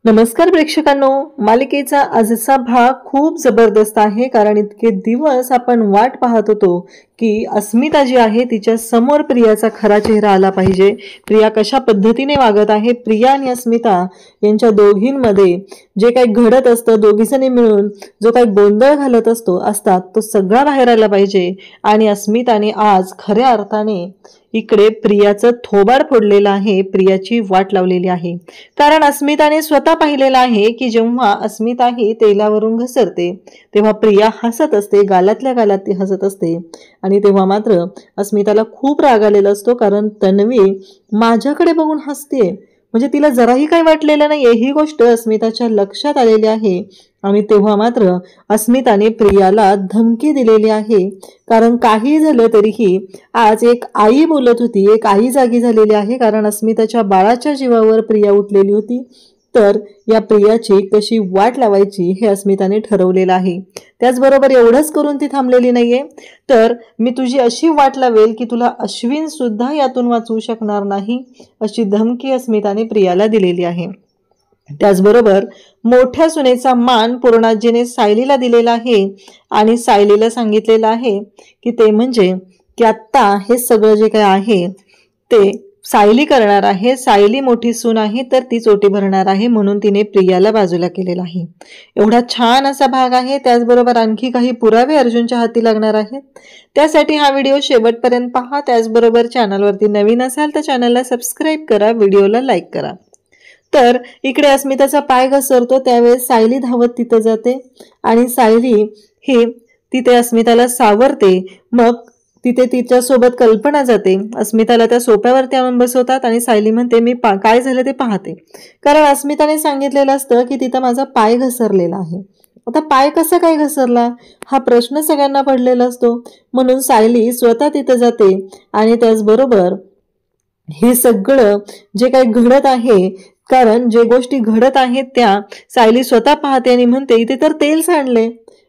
नमस्कार प्रेक्षकांनो, मालिकेचा आजचा भाग खूप जबरदस्त आहे. कारण इतके दिवस आपण वाट पाहत होतो की अस्मिता जी आहे तिच्या समोर प्रियाचा खरा चेहरा आला पाहिजे. प्रिया कशा पद्धतीने वागत आहे, प्रिया आणि अस्मिता यांच्या दोघींमध्ये जे काही घडत असतं, दोघीजणी मिळून जो काही गोंधळ घालत असतात तो सगळा बाहेर आला पाहिजे. आणि अस्मिताने आज खऱ्या अर्थाने इकडे प्रियाचं थोबाड फोडलेलं आहे, प्रियाची वाट लावलेली आहे. कारण अस्मिताने स्वतः पाहिलेलं आहे की जेव्हा अस्मिता ही तेलावरून घसरते तेव्हा प्रिया हसत असते, गालातल्या गालात ती हसत असते. आणि तेव्हा मात्र अस्मिताला खूप राग आलेला असतो, कारण तन्वी माझ्याकडे बघून हसते म्हणजे तिला जराही काही वाटलेलं नाहीये. ही गोष्ट अस्मिताच्या लक्षात आलेली आहे. आणि तेव्हा मात्र अस्मिताने प्रियाला धमकी दिलेली आहे. कारण काही झालं तरीही आज एक आई बोलत होती, एक आई जागी झालेली आहे. कारण अस्मिताच्या बाळाच्या जीवावर प्रिया उठलेली होती. तर या प्रियाची कशी वाट लावायची हे अस्मिताने ठरवलेलं आहे. त्याचबरोबर एवढंच करून ती थांबलेली नाहीये, तर मी तुझी अशी वाट लावेल की तुला अश्विन सुद्धा यातून वाचवू शकणार नाही, अशी धमकी अस्मिताने प्रियाला दिलेली आहे. त्याचबरोबर मोठ्या सुनेचा मान पूर्णाजीने सायलीला दिलेला आहे. आणि सायलीला सांगितलेलं आहे की ते म्हणजे की आत्ता हे सगळं जे काही आहे ते सायली करणार आहे. सायली मोठी सून आहे तर ती चोटी भरणार आहे, म्हणून तिने प्रियाला बाजूला केलेला आहे. एवढा छान असा भाग आहे. त्याचबरोबर आणखी काही पुरावे अर्जुनच्या हाती लागणार आहेत. त्यासाठी हा व्हिडिओ शेवटपर्यंत पहा. त्याचबरोबर चॅनलवरती नवीन असाल तर चॅनलला सबस्क्राईब करा, व्हिडिओला लाईक करा. तर इकडे अस्मिताचा पाय घसरतो त्यावेळेस सायली धावत तिथं जाते आणि सायली ही तिथे अस्मिताला सावरते. मग तिथे तिच्यासोबत कल्पना जाते. अस्मिताला त्या सोप्यावरती आणून बसवतात आणि सायली म्हणते मी काय झालं ते पाहते. कारण अस्मिताने सांगितलेलं असतं की तिथं माझा पाय घसरलेला आहे. आता पाय कसा काय घसरला हा प्रश्न सगळ्यांना पडलेला असतो. म्हणून सायली स्वतः तिथं जाते आणि त्याचबरोबर हे सगळं जे काही घडत आहे, कारण जे गोष्टी घडत आहेत त्या सायली स्वतः पाहते आणि म्हणते इथे तर तेल सांडले.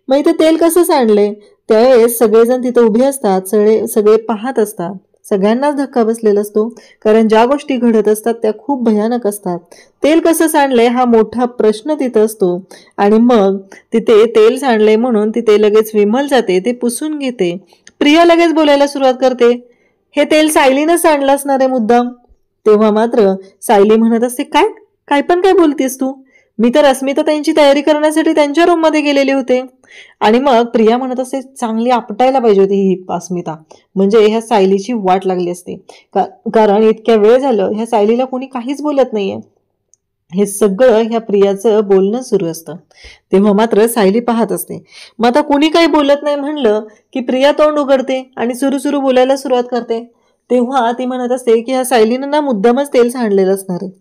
मग इथे तेल कसं सांडले? त्यावेळेस सगळेजण तिथे उभे असतात, सगळे पाहत असतात. सगळ्यांनाच धक्का बसलेला असतो, कारण ज्या गोष्टी घडत असतात त्या खूप भयानक असतात. तेल कसं सांडले हा मोठा प्रश्न तिथं असतो. आणि मग तिथे तेल सांडले म्हणून तिथे लगेच विमल जाते, ते पुसून घेते. प्रिया लगेच बोलायला सुरुवात करते, हे तेल सायलीनं सांडलं असणार आहे मुद्दाम. तेव्हा मात्र सायली म्हणत असते काय काय पण काय बोलतेस तू? मी तर अस्मिता त्यांची तयारी करण्यासाठी त्यांच्या रूम मध्ये गेलेले होते. आणि मग प्रिया म्हणत असते चांगली आपटायला पाहिजे होती ही अस्मिता, म्हणजे ह्या सायलीची वाट लागली असते. कारण इतक्या वेळ झालं ह्या सायलीला कोणी काहीच बोलत नाहीये. हे सगळं ह्या प्रियाचं बोलणं सुरू असतं. तेव्हा मात्र सायली पाहत असते. मग आता कोणी काही बोलत नाही म्हणलं की प्रिया तोंड उघडते आणि सुरू बोलायला सुरुवात करते. तेव्हा ती म्हणत असते की ह्या सायलीनं ना मुद्दामच तेल सांडलेलं असणार आहे.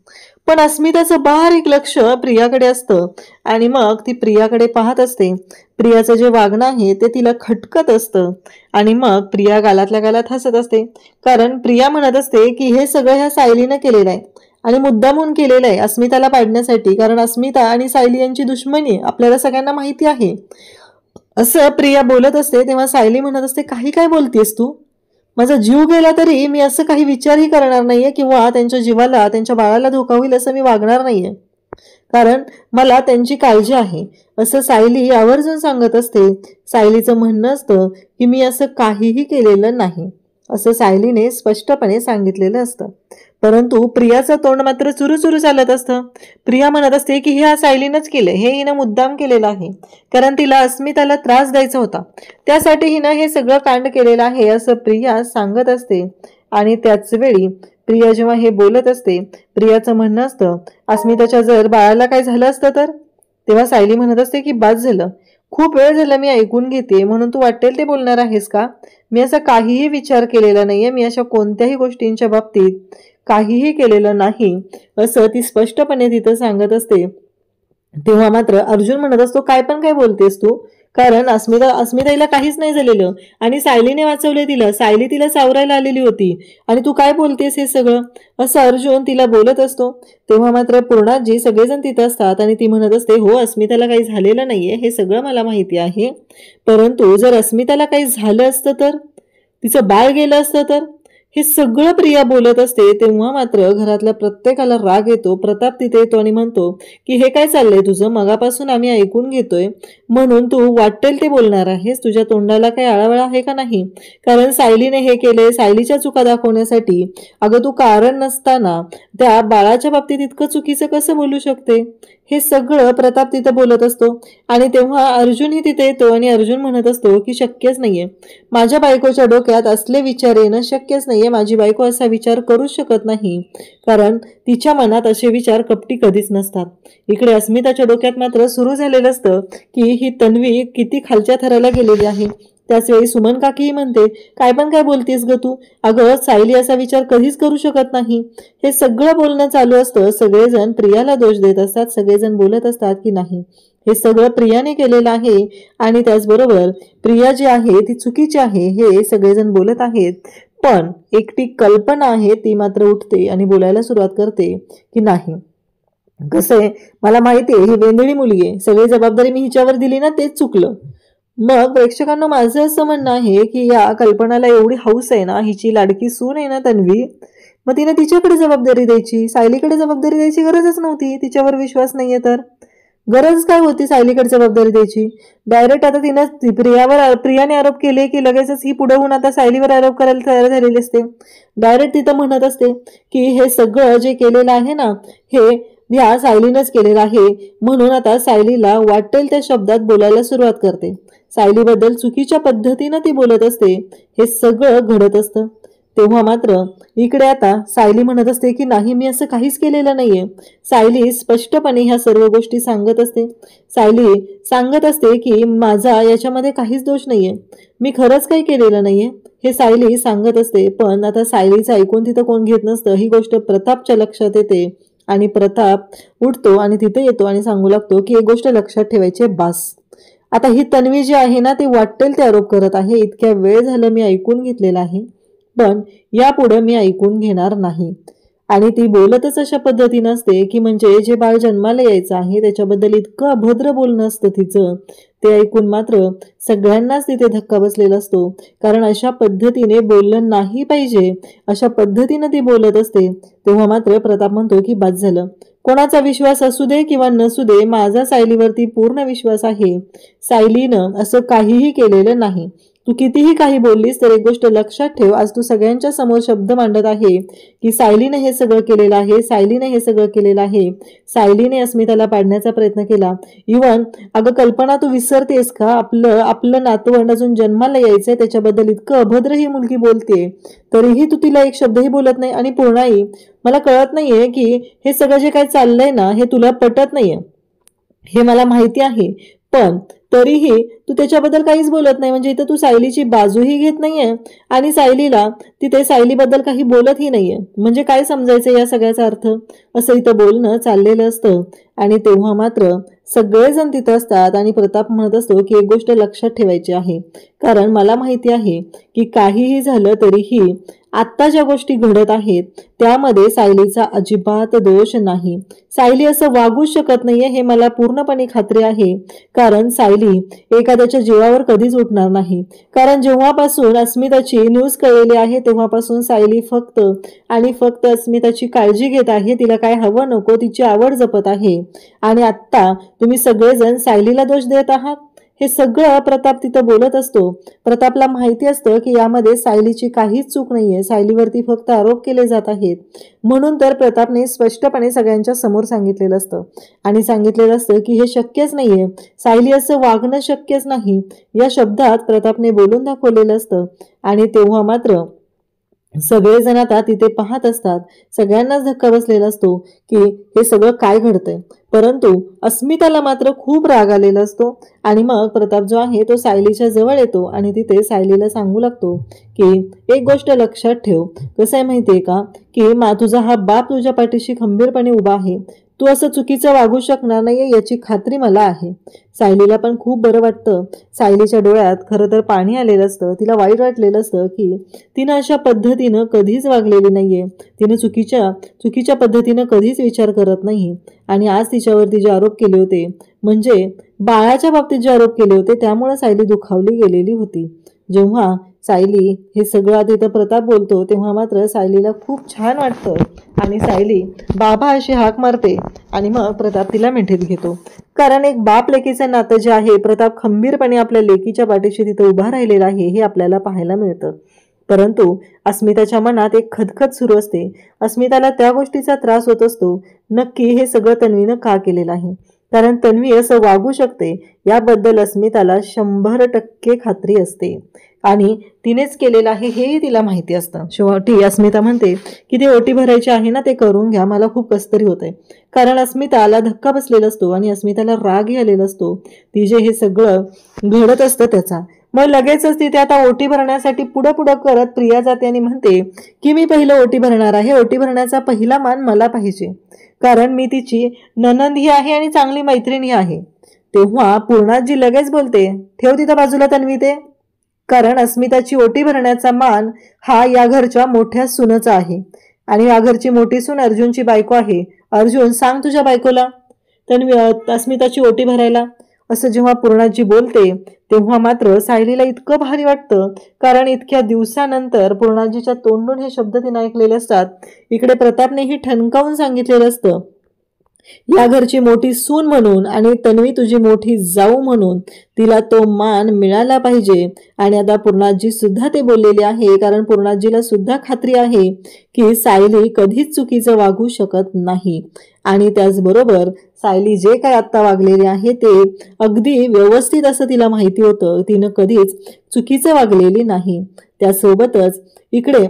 पण अस्मिताचं बारीक लक्ष प्रियाकडे असतं आणि मग ती प्रियाकडे पाहत असते. प्रियाचं जे वागणं आहे ते तिला खटकत असतं आणि मग प्रिया गालातल्या गालात हसत असते. कारण प्रिया म्हणत असते की हे सगळं ह्या सायलीनं केलेलं आहे आणि मुद्दामून केलेलं आहे अस्मिताला पाडण्यासाठी. कारण अस्मिता आणि सायली यांची दुश्मनी आपल्याला सगळ्यांना माहिती आहे, असं प्रिया बोलत असते. तेव्हा सायली म्हणत असते काही काय बोलतेस तू? माझा जीव गेला तरी मी असं काही विचारही करणार नाहीये किंवा त्यांच्या जीवाला त्यांच्या बाळाला धोका होईल असं मी वागणार नाहीये, कारण मला त्यांची काळजी आहे, असं सायली आवर्जून सांगत असते. सायलीचं म्हणणं असतं की मी असं काहीही केलेलं नाही, असं सायलीने स्पष्टपणे सांगितलेलं असतं. परंतु प्रियाचं तोंड मात्र चुरू चालत असतं. प्रिया म्हणत असते की ह्या सायलीनंच केलं, हे हिनं मुद्दाम केलेलं आहे, कारण तिला अस्मिताला त्रास द्यायचा होता, त्यासाठी हिनं हे सगळं कांड केलेलं आहे, असं प्रिया सांगत असते. आणि त्याच वेळी प्रिया जेव्हा हे बोलत असते, प्रियाचं म्हणणं असतं अस्मिताच्या जर बाळाला काय झालं असतं तर? तेव्हा सायली म्हणत असते की बाद झालं, खूप वेळ झाला मी ऐकून घेते, म्हणून तू वाटेल ते बोलणार आहेस का? मी असा काहीही विचार केलेला नाहीये, मी अशा कोणत्याही गोष्टींच्या बाबतीत काहीही केलेलं नाही, असं ती स्पष्टपणे तिथं सांगत असते. तेव्हा मात्र अर्जुन म्हणत असतो काय पण काय बोलतेस तू? कारण अस्मिताला काहीच नाही झालेलं आणि सायलीने वाचवले तिला, सायली तिला सावरायला आलेली होती आणि तू काय बोलतेस हे सगळं, असं अर्जुन तिला बोलत असतो. तेव्हा मात्र पूर्णाजी सगळेजण तिथं असतात आणि ती म्हणत असते हो अस्मिताला काही झालेलं नाहीये, हे सगळं मला माहिती आहे, परंतु जर अस्मिताला काही झालं असतं तर, तिचं बाळ गेलं असतं तर, हे सगळं प्रिया बोलत असते तेव्हा मात्र घरातल्या प्रत्येकाला राग येतो. प्रताप तिथे येतो आणि म्हणतो की हे काय चाललंय तुझं, मगापासून आम्ही ऐकून घेतोय म्हणून तू वाटेल ते बोलणार आहेस, तुझ्या तोंडाला काही आळावळा आहे का नाही? कारण सायलीने हे केले सायलीच्या चुका दाखवण्यासाठी. अगं तू कारण नसताना त्या बाळाच्या बाबतीत इतकं चुकीचं कसं बोलू शकते? हे सगळं प्रताप तिथं बोलत असतो आणि तेव्हा अर्जुनही तिथे येतो आणि अर्जुन म्हणत असतो की शक्यच नाहीये, माझ्या बायकोच्या डोक्यात असले विचार येणं शक्यच नाहीये, माझी बायको असा विचार करूच शकत नाही, कारण तिच्या मनात असे विचार कपटी कधीच नसतात. इकडे अस्मिताच्या डोक्यात मात्र सुरू झालेलं असतं की ही तन्वी किती खालच्या थराला गेलेली आहे. त्याच वेळी सुमन काकीही म्हणते काय पण काय बोलतेस ग तू, अगं सायली असा विचार कधीच करू शकत नाही. हे सगळं बोलणं चालू असतं. सगळेजण प्रियाला दोष देत असतात, सगळेजण बोलत असतात की नाही हे सगळं प्रियाने केलेलं आहे आणि त्याचबरोबर प्रिया जी आहे ती चुकीची आहे हे सगळेजण बोलत आहेत. पण एकटी कल्पना आहे ती मात्र उठते आणि बोलायला सुरुवात करते की नाही, कसं आहे मला माहिती आहे ही वेंदळी मुलगी आहे, सगळी जबाबदारी मी हिच्यावर दिली ना तेच चुकलं. मग प्रेक्षकांना माझं असं म्हणणं आहे की या कल्पनाला एवढी हौस आहे ना, हिची लाडकी सून आहे ना तन्वी, मग तिने तिच्याकडे जबाबदारी द्यायची, सायलीकडे जबाबदारी द्यायची गरजच नव्हती. तिच्यावर विश्वास नाहीये तर गरज काय होती सायलीकडे जबाबदारी द्यायची? डायरेक्ट आता तिनं प्रियाने आरोप केले की लगेचच ही पुढे होऊन आता सायलीवर आरोप करायला तयार झालेली असते. डायरेक्ट तिथं म्हणत असते की हे सगळं जे केलेलं आहे ना हे ह्या सायलीनंच केलेलं आहे, म्हणून आता सायलीला वाटेल त्या शब्दात बोलायला सुरुवात करते. सायलीबद्दल चुकीच्या पद्धतीनं ती बोलत असते. हे सगळं घडत असतं. तेव्हा मात्र इकडे आता सायली म्हणत असते की नाही मी असं काहीच केलेलं नाहीये. सायली स्पष्टपणे ह्या सर्व गोष्टी सांगत असते. सायली सांगत असते की माझा याच्यामध्ये काहीच दोष नाहीये, मी खरंच काही केलेलं नाहीये हे सायली सांगत असते. पण आता सायलीचं ऐकून तिथं कोण घेत नसतं. ही गोष्ट प्रतापच्या लक्षात येते आणि प्रताप उठतो आणि तिथे येतो आणि सांगू लागतो की एक गोष्ट लक्षात ठेवायची बास, आता ही तन्वी जी आहे ना ती वाटेल ते आरोप करत आहे, इतक्या वेळ झालं मी ऐकून घेतलेलं आहे पण यापुढे मी ऐकून घेणार नाही. आणि ती बोलतच अशा पद्धतीनं असते की म्हणजे जे बाळ जन्माला यायचं आहे त्याच्याबद्दल इतकं अभद्र बोलणं असतं तिचं. ते ऐकून मात्र सगळ्यांनाच तिथे धक्का बसलेला असतो, कारण अशा पद्धतीने बोललं नाही पाहिजे, अशा पद्धतीनं ती बोलत असते. तेव्हा मात्र प्रताप म्हणतो की बस झालं, कोणाचा विश्वास असू दे किंवा नसू दे माझा सायलीवरती पूर्ण विश्वास आहे. सायलीनं असं काहीही केलेलं नाही. तू कितीही काही बोललीस तर एक गोष्ट लक्षात ठेव, आज तू सगळ्यांच्या समोर शब्द मांडत आहे की सायलीने हे सगळं केलेलं आहे, सायलीने हे सगळं केलेलं आहे, सायलीने अस्मिताला पाडण्याचा प्रयत्न केला. इवन अगं कल्पना तू विसरतेस का, आपलं नातवंड अजून जन्माला यायचंय त्याच्याबद्दल इतकं अभद्र ही मुलगी बोलते तरीही तू तिला एक शब्दही बोलत नाही. आणि पूर्णाई मला कळत नाहीये की हे सगळं जे काही चाललंय ना हे तुला पटत नाहीये हे मला माहिती आहे, पण तरीही तू त्याच्याबद्दल काहीच बोलत नाही. म्हणजे इथं तू सायलीची बाजूही घेत नाहीये आणि सायलीला तिथे सायलीबद्दल काही बोलतही नाहीये. म्हणजे काय समजायचं या सगळ्याचा अर्थ, असं इथं बोलणं चाललेलं असतं. आणि तेव्हा मात्र सगळेजण तिथं असतात आणि प्रताप म्हणत असतो की एक गोष्ट लक्षात ठेवायची आहे, कारण मला माहिती आहे की काहीही झालं तरीही आत्ता ज्या गोष्टी घडत आहेत त्यामध्ये सायलीचा अजिबात दोष नाही. सायली असं वागूच शकत नाहीये हे मला पूर्णपणे खात्री आहे, कारण सायली एखाद्याच्या जीवावर कधीच उठणार नाही. कारण जेव्हापासून अस्मिताची न्यूज कळलेली आहे तेव्हापासून सायली फक्त आणि फक्त अस्मिताची काळजी घेत आहे, तिला काय हवं नको तिची आवड जपत आहे. आणि आत्ता तुम्ही सगळेजण सायलीला दोष देत आहात. हे सगळं प्रताप तिथं बोलत असतो. प्रतापला माहिती असतं की यामध्ये सायलीची काहीच चूक नाहीये, सायलीवरती फक्त आरोप केले जात आहेत. म्हणून तर प्रतापने स्पष्टपणे सगळ्यांच्या समोर सांगितलेलं असतं आणि सांगितलेलं असतं की हे शक्यच नाहीये, सायली असं वागणं शक्यच नाही, या शब्दात प्रतापने बोलून दाखवलेलं असतं. आणि तेव्हा मात्र सगळेजण आता तिथे पाहत असतात. सगळ्यांनाच धक्का बसलेला असतो की हे सगळं काय घडतंय. परंतु अस्मिताला मात्र खूप राग आलेला असतो आणि मग प्रताप जो आहे तो सायलीच्या जवळ येतो आणि तिथे सायलीला सांगू लागतो की एक गोष्ट लक्षात ठेव, कसं आहे माहितीये का की तुझा हा बाप तुझ्या पाठीशी खंबीरपणे उभा आहे, तू असं चुकीचं वागू शकणार नाहीये याची खात्री मला आहे. सायलीला पण खूप बरं वाटतं. सायलीच्या डोळ्यात खरं तर पाणी आलेलं असतं. तिला वाईट वाटलेलं असतं की तिनं अशा पद्धतीनं कधीच वागलेली नाहीये, तिनं चुकीच्या पद्धतीनं कधीच विचार करत नाही. आणि आज तिच्यावरती जे आरोप केले होते म्हणजे बाळाच्या बाबतीत जे आरोप केले होते त्यामुळे सायली दुखावली गेलेली होती. जेव्हा सायली हे सगळं तिथं प्रताप बोलतो तेव्हा मात्र सायलीला खूप छान वाटतं आणि सायली बाबा अशी हाक मारते आणि मग प्रताप तिला मिठीत घेतो. कारण एक बाप लेकीचं नातं जे आहे, प्रताप खंबीरपणे आपल्या लेकीच्या पाठीशी तिथं उभा राहिलेला आहे हे आपल्याला पाहायला मिळतं. परंतु अस्मिताच्या मनात एक खदखद सुरू असते. अस्मिताला त्या गोष्टीचा त्रास होत असतो, नक्की हे सगळं तन्वीनं का केलेलं आहे. कारण तन्वी असं वागू शकते याबद्दल अस्मिताला 100% खात्री असते आणि तिनेच केलेलं आहे हेही तिला माहिती असतं. शेवटी अस्मिता म्हणते की ते ओटी भरायची आहे ना, ते करून घ्या, मला खूप कसतरी होत आहे. कारण अस्मिताला धक्का बसलेला असतो आणि अस्मिताला रागही आलेला असतो, ती जे हे सगळं घडत असतं त्याचा. मग लगेचच तिथे आता ओटी भरण्यासाठी पुढं पुढं करत प्रिया जाते आणि म्हणते की मी पहिलं ओटी भरणार आहे, ओटी भरण्याचा पहिला मान मला पाहिजे, कारण मी तिची ननंदही आहे आणि चांगली मैत्रिणी आहे. तेव्हा पूर्णाजी लगेच बोलते, ठेव तिथं बाजूला तन्वी ते, कारण अस्मिताची ओटी भरण्याचा मान हा या घरच्या मोठ्या सुनेचा आहे आणि या घरची मोठी सून अर्जुनची बायको आहे. अर्जुन, सांग तुझ्या बायकोला तन्वी अस्मिताची ओटी भरायला. असं जेव्हा पूर्णाजी बोलते तेव्हा मात्र सायलीला इतकं भारी वाटतं, कारण इतक्या दिवसानंतर पूर्णाजीच्या तोंडून हे शब्द तिने ऐकलेले असतात. इकडे प्रतापनेही ठणकावून सांगितलेलं असतं, या घरची मोठी सून म्हणून आणि तन्वी तुझी मोठी जाऊ म्हणून तिला तो मान मिळाला पाहिजे. आणि आता पूर्णाजी सुद्धा ते बोललेले आहे, कारण पूर्णाजीला सुद्धा खात्री आहे की सायली कधीच चुकीचं वागू शकत नाही. आणि त्याचबरोबर सायली जे काय आत्ता वागलेले आहे ते अगदी व्यवस्थित असं तिला माहिती होतं, तिनं कधीच चुकीचं वागलेली नाही. त्यासोबतच इकडे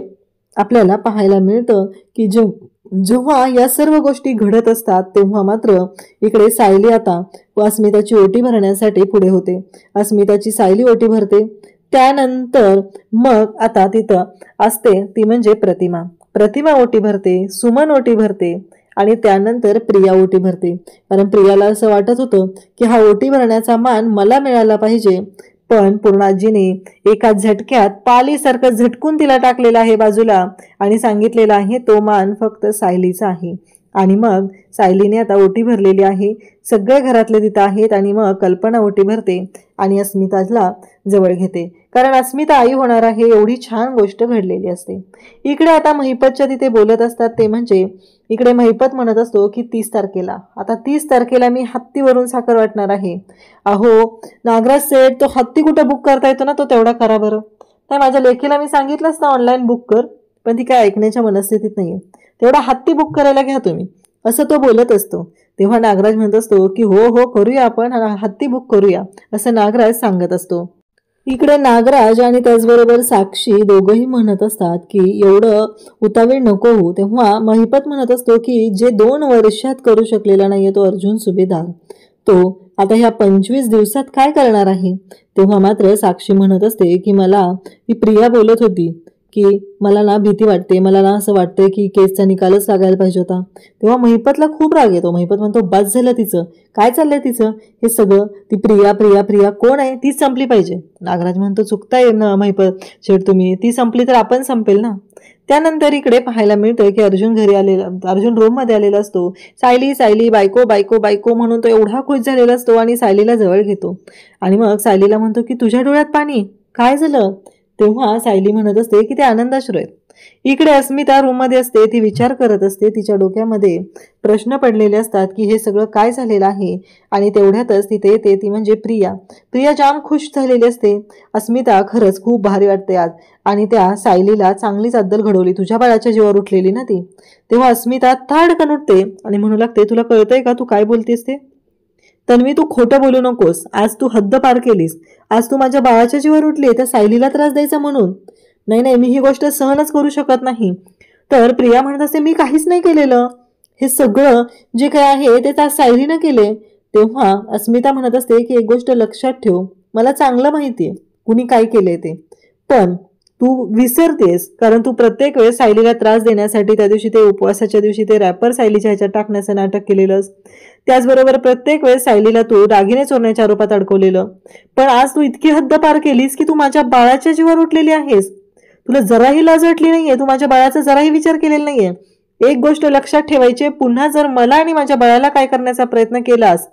आपल्याला पाहायला मिळतं की जेव्हा या सर्व गोष्टी घडत असतात तेव्हा मात्र इकडे सायली आता अस्मिताची ओटी भरण्यासाठी पुढे होते. अस्मिताची सायली ओटी भरते. त्यानंतर मग आता तिथं असते ती म्हणजे प्रतिमा ओटी भरते, सुमन ओटी भरते आणि त्यानंतर प्रिया ओटी भरते. कारण प्रियाला असं वाटत होतं की हा ओटी भरण्याचा मान मला मिळाला पाहिजे, पण पूर्णाजीने एका झटक्यात पालीसारखं झटकून तिला टाकलेला आहे बाजूला आणि सांगितलेलं आहे तो मान फक्त सायलीचा आहे. आणि मग सायलीने आता ओटी भरलेली आहे, सगळे घरातले तिथं आहेत आणि मग कल्पना ओटी भरते आणि अस्मिताला जवळ घेते, कारण अस्मिता आई होणार आहे एवढी छान गोष्ट घडलेली असते. इकडे आता महिपतच्या तिथे बोलत असतात, ते म्हणजे इकडे महिपत म्हणत असतो की 30 तारखेला, आता 30 तारखेला मी हत्तीवरून साखर वाटणार आहे. अहो नागराज सेठ, तो हत्ती कुठं बुक करता येतो ना, तो तेवढा करा बरं. काय माझ्या लेकीला मी सांगितलंच ना ऑनलाईन बुक कर, पण ती काय ऐकण्याच्या मनस्थितीत नाहीये. तेवढा हत्ती बुक करायला घ्या तुम्ही, असं तो बोलत असतो. तेव्हा नागराज म्हणत असतो की हो हो करूया, आपण हत्ती बुक करूया, असं नागराज सांगत असतो. इकडे नागराज आणि त्याचबरोबर साक्षी दोघंही म्हणत असतात की एवढं उतावीळ नको हो. तेव्हा महिपत म्हणत असतो की जे 2 वर्षात करू शकलेला नाहीये तो अर्जुन सुभेदार, तो आता ह्या 25 दिवसात काय करणार आहे. तेव्हा मात्र साक्षी म्हणत असते की मला ती प्रिया बोलत होती की मला ना भीती वाटते, मला ना असं वाटतंय की केसचा निकालच लागायला पाहिजे होता. तेव्हा महिपतला खूप राग येतो. महिपत म्हणतो बस झालं तिचं, काय चाललंय तिचं हे सगळं, ती प्रिया प्रिया प्रिया कोण आहे, तीच संपली पाहिजे. नागराज म्हणतो चुकताय ना महिपत शेठ तुम्ही, ती संपली तर आपण संपेल ना. त्यानंतर इकडे पाहायला मिळतं की अर्जुन रूम मध्ये आलेला असतो. सायली सायली बायको बायको बायको म्हणून तो एवढा खुश झालेला असतो आणि सायलीला जवळ घेतो आणि मग सायलीला म्हणतो की तुझ्या डोळ्यात पाणी, काय झालं. तेव्हा सायली म्हणत असते की ते आनंदाश्रू आहेत. इकडे अस्मिता रूम मध्ये असते, ती विचार करत असते, तिच्या डोक्यामध्ये प्रश्न पडलेले असतात की हे सगळं काय झालेलं आहे. आणि तेवढ्यातच तिथे येते ती म्हणजे प्रिया जाम खुश झालेली असते. अस्मिता खरंच खूप भारी वाटते आज, आणि त्या सायलीला चांगलीच अद्दल घडवली, तुझ्या बाळाच्या जीवावर उठलेली ना ती. तेव्हा अस्मिता थाडकन उठते आणि म्हणू लागते तुला कळतंय का तू काय बोलतेस ते. तन्वी तू खोटं बोलू नकोस, आज तू हद्द पार केलीस, आज तू माझ्या बाळाच्या जीवावर उठली त्या सायलीला त्रास द्यायचा म्हणून. नाही मी ही गोष्ट सहनच करू शकत नाही. तर प्रिया म्हणत असते मी काहीच नाही केलेलं, हे सगळं जे काय आहे ते त्या सायलीनं केले. तेव्हा अस्मिता म्हणत असते की एक गोष्ट लक्षात ठेव, मला चांगलं माहितीये कुणी काय केलंय ते, पण तू विसरतेस, कारण तू प्रत्येक वेळेस सायलीला त्रास देण्यासाठी त्या दिवशी ते उपवासाच्या दिवशी ते रॅपर सायलीच्या ह्याच्यात टाकण्याचं नाटक केलेलंस. त्याचबरोबर प्रत्येक वेळेस सायलीला तू दागिने चोरण्याच्या आरोपात अडकवलेलं. पण आज तू इतकी हद्द पार केलीस की तू माझ्या बाळाच्या जीवावर उठलेली आहेस. तुला जराही लाज वाटली नाहीये, तू माझ्या बाळाचा जराही विचार केलेला नाहीये. एक गोष्ट लक्षात ठेवायची, पुन्हा जर मला आणि माझ्या बाळाला काय करण्याचा प्रयत्न केलास,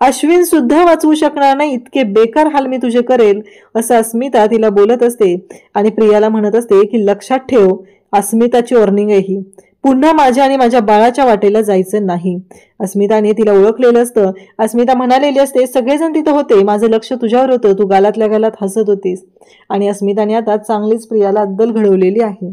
अश्विन सुद्धा वाचवू शकणार नाही इतके बेकार हाल मी तुझे करेल, असं अस्मिता तिला बोलत असते. आणि प्रियाला म्हणत असते की लक्षात ठेव, अस्मिताची वॉर्निंग आहे ही, पुन्हा माझ्या आणि माझ्या बाळाच्या वाटेला जायचं नाही. अस्मिताने तिला ओळखलेलं असतं. अस्मिता म्हणालेली असते, सगळेजण तिथं होते, माझं लक्ष तुझ्यावर होतं, तू गालातल्या गालात हसत होतीस. आणि अस्मिताने आता चांगलीच प्रियाला अद्दल घडवलेली आहे.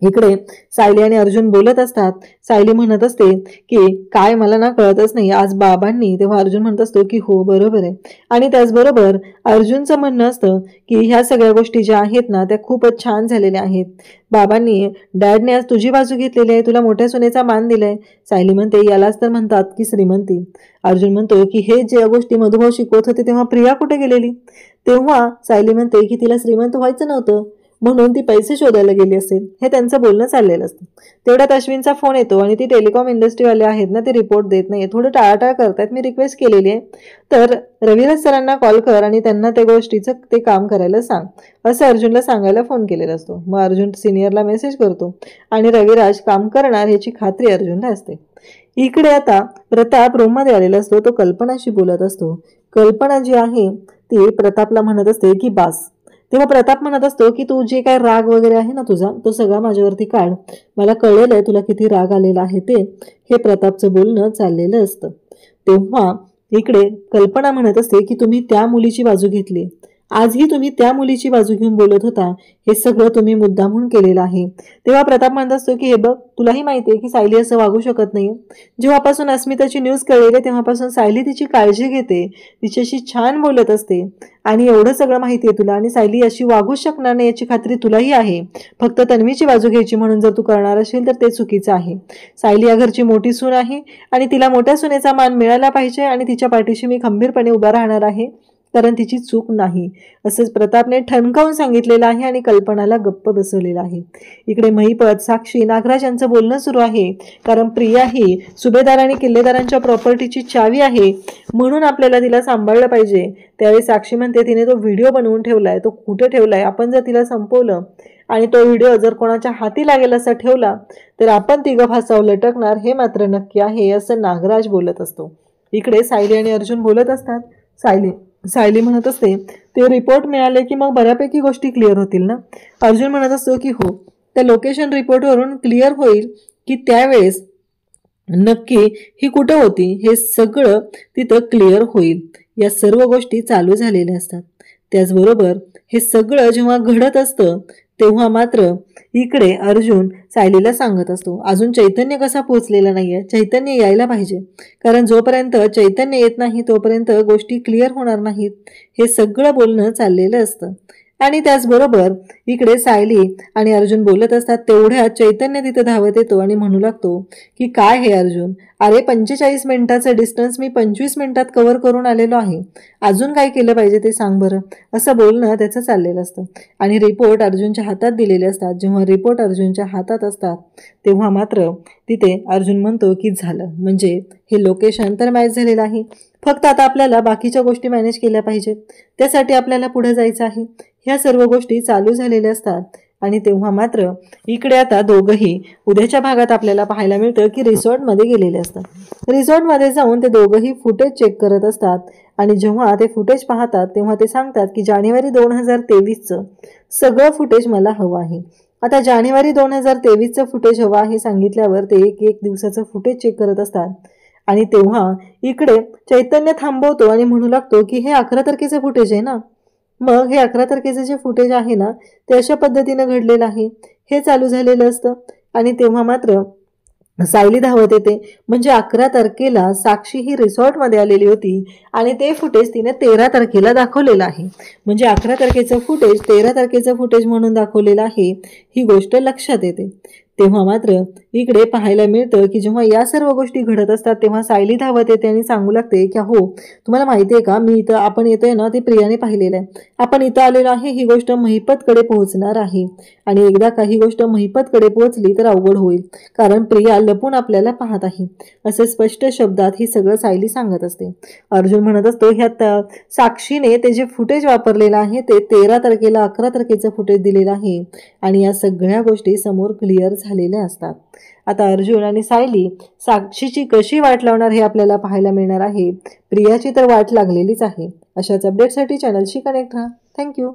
इकडे सायली आणि अर्जुन बोलत असतात. सायली म्हणत असते की काय मला ना कळतच नाही आज बाबांनी, तेव्हा अर्जुन म्हणत असतो की हो बरोबर आहे. आणि त्याचबरोबर अर्जुनचं म्हणणं असतं की ह्या सगळ्या गोष्टी ज्या आहेत ना त्या खूपच छान झालेल्या आहेत. बाबांनी, डॅडने आज तुझी बाजू घेतलेली आहे, तुला मोठ्या सोन्याचा मान दिलाय. सायली म्हणते यालाच तर म्हणतात की श्रीमंती. अर्जुन म्हणतो की हे ज्या गोष्टी मधुभाऊ शिकवत होते तेव्हा प्रिया कुठे गेलेली. तेव्हा सायली म्हणते की तिला श्रीमंत व्हायचं नव्हतं म्हणून ती पैसे शोधायला गेली असेल. हे त्यांचं बोलणं चाललेलं असतं. तेवढ्यात अश्विनचा फोन येतो आणि ती टेलिकॉम इंडस्ट्रीवाले आहेत ना, ते रिपोर्ट देत नाहीये, थोडं टाळाटाळ करतायत. मी रिक्वेस्ट केलेली आहे तर रविराज सरांना कॉल कर आणि त्यांना त्या गोष्टीचं ते काम करायला सांग, असं अर्जुनला सांगायला फोन केलेला असतो. मग अर्जुन सिनियरला मेसेज करतो आणि रविराज काम करणार याची खात्री अर्जुनला असते. इकडे आता प्रताप रूममध्ये आलेला असतो. तो कल्पनाशी बोलत असतो. कल्पना जी आहे ती प्रतापला म्हणत असते की बास. तेव्हा प्रताप म्हणत असतो की तू जे काय राग वगैरे आहे ना तुझा, तो सगळा माझ्यावरती काढ, मला कळलेलं आहे तुला किती राग आलेला आहे ते. हे प्रतापचं बोलणं चाललेलं असतं. तेव्हा इकडे कल्पना म्हणत असते की तुम्ही त्या मुलीची बाजू घेतली, आजही तुम्ही त्या मुलीची बाजू घेऊन बोलत होता, हे सगळं तुम्ही मुद्दामहून केलेलं आहे. तेव्हा प्रताप म्हणत असतो की हे बघ, तुलाही माहिती आहे की सायली असं वागू शकत नाही. जेव्हापासून अस्मिताची न्यूज कळलेली तेव्हापासून सायली तिची काळजी घेते, तिच्याशी छान बोलत असते आणि एवढं सगळं माहिती आहे तुला. आणि सायली अशी वागू शकणार नाही याची खात्री तुलाही आहे. फक्त तन्वीची बाजू घ्यायची म्हणून जर तू करणार असेल तर ते चुकीचं आहे. सायली या घरची मोठी सून आहे आणि तिला मोठ्या सुनेचा मान मिळाला पाहिजे आणि तिच्या पाठीशी मी खंबीरपणे उभा राहणार आहे, कारण तिची चूक नाही, असंच प्रतापने ठणकावून सांगितलेलं आहे आणि कल्पनाला गप्प बसवलेलं आहे. इकडे महिपत, साक्षी, नागराज यांचं बोलणं सुरू आहे. कारण प्रिया ही सुभेदार आणि किल्लेदारांच्या प्रॉपर्टीची चावी आहे म्हणून आपल्याला तिला सांभाळलं पाहिजे. त्यावेळी साक्षी म्हणते तिने तो व्हिडिओ बनवून ठेवलाय, तो कुठे ठेवलाय, आपण जर तिला संपवलं आणि तो व्हिडिओ जर कोणाच्या हाती लागेल असा ठेवला तर आपण तिघं फासावर लटकणार, हे मात्र नक्की आहे, असं नागराज बोलत असतो. इकडे सायली आणि अर्जुन बोलत असतात. सायली म्हणत असते ते रिपोर्ट मिळाले की मग बऱ्यापैकी गोष्टी क्लिअर होतील ना. अर्जुन म्हणत असतो की हो, त्या लोकेशन रिपोर्टवरून क्लिअर होईल की त्यावेळेस नक्की ही कुठं होती, हे सगळं तिथं क्लिअर होईल. या सर्व गोष्टी चालू झालेल्या असतात. त्याचबरोबर हे सगळं जेव्हा घडत असतं तेव्हा मात्र इकडे अर्जुन सायलीला सांगत असतो अजून चैतन्य कसा पोहोचलेला नाहीये, चैतन्य यायला पाहिजे, कारण जोपर्यंत चैतन्य येत नाही तोपर्यंत गोष्टी क्लिअर होणार नाहीत. हे सगळं बोलणं चाललेलं असतं. आणि त्याचबरोबर इकडे सायली आणि अर्जुन बोलत असतात. तेवढ्यात चैतन्य तिथे धावत येतो आणि म्हणू लागतो की काय हे अर्जुन, अरे 45 मिनिटाचं डिस्टन्स मी 25 मिनिटात कव्हर करून आलेलो आहे, अजून काय केलं पाहिजे ते सांग बरं, असं बोलणं त्याचं चाललेलं असतं. आणि रिपोर्ट अर्जुनच्या हातात दिलेले असतात. जेव्हा रिपोर्ट अर्जुनच्या हातात असतात तेव्हा मात्र तिथे अर्जुन म्हणतो की झालं, म्हणजे हे लोकेशन तर मॅच झालेलं आहे, फक्त आता आपल्याला बाकीच्या गोष्टी मॅनेज केल्या पाहिजेत, त्यासाठी आपल्याला पुढे जायचं आहे. ह्या सर्व गोष्टी चालू झालेल्या असतात. आणि तेव्हा मात्र इकडे आता दोघंही उद्याच्या भागात आपल्याला पाहायला मिळतं की रिसॉर्टमध्ये गेलेले असतात. रिसॉर्टमध्ये जाऊन ते दोघंही फुटेज चेक करत असतात. आणि जेव्हा ते फुटेज पाहतात तेव्हा ते सांगतात की जानेवारी 2023चं सगळं फुटेज मला हवं आहे. आता जानेवारी 2023चं फुटेज हवं आहे सांगितल्यावर ते एक दिवसाचं फुटेज चेक करत असतात. आणि तेव्हा इकडे चैतन्य थांबवतो आणि म्हणू लागतो की हे 11 तारखेचं फुटेज आहे ना. मग हे 11 तारखेचं जे फुटेज आहे ना ते अशा पद्धतीनं घडलेलं आहे, हे चालू झालेलं असतं. आणि तेव्हा मात्र सायली धावत येते, म्हणजे 11 तारखेला साक्षी ही रिसॉर्टमध्ये आलेली होती आणि ते फुटेज तिने 13 तारखेला दाखवलेलं आहे. म्हणजे 11 तारखेचं फुटेज 13 तारखेचं फुटेज म्हणून दाखवलेलं आहे, ही गोष्ट लक्षात येते. तेव्हा मात्र इकडे पाहायला मिळतं की जेव्हा या सर्व गोष्टी घडत असतात तेव्हा सायली धावत येते आणि सांगू लागते की हो तुम्हाला माहिती आहे का, मी इथं आपण येतोय ना ते प्रियाने पाहिलेलं आहे, आपण इथं आलेलो आहे, ही गोष्ट महिपतकडे पोहोचणार आहे. आणि एकदा काही गोष्ट महिपतकडे पोहोचली तर अवघड होईल, कारण प्रिया लपून आपल्याला पाहत आहे, असे स्पष्ट शब्दात ही सगळं सायली सांगत असते. अर्जुन म्हणत असतो ह्यात साक्षीने ते जे फुटेज वापरलेलं आहे ते 13 तारखेला 11 तारखेचं फुटेज दिलेलं आहे आणि या सगळ्या गोष्टी समोर क्लिअर झालेल्या असतात. आता अर्जुन आणि सायली साक्षीची कशी वाट लावणार हे आपल्याला पाहायला मिळणार आहे. प्रियाची तर वाट लागलेलीच आहे. अशाच अपडेटसाठी चॅनलशी कनेक्ट राहा. थँक्यू.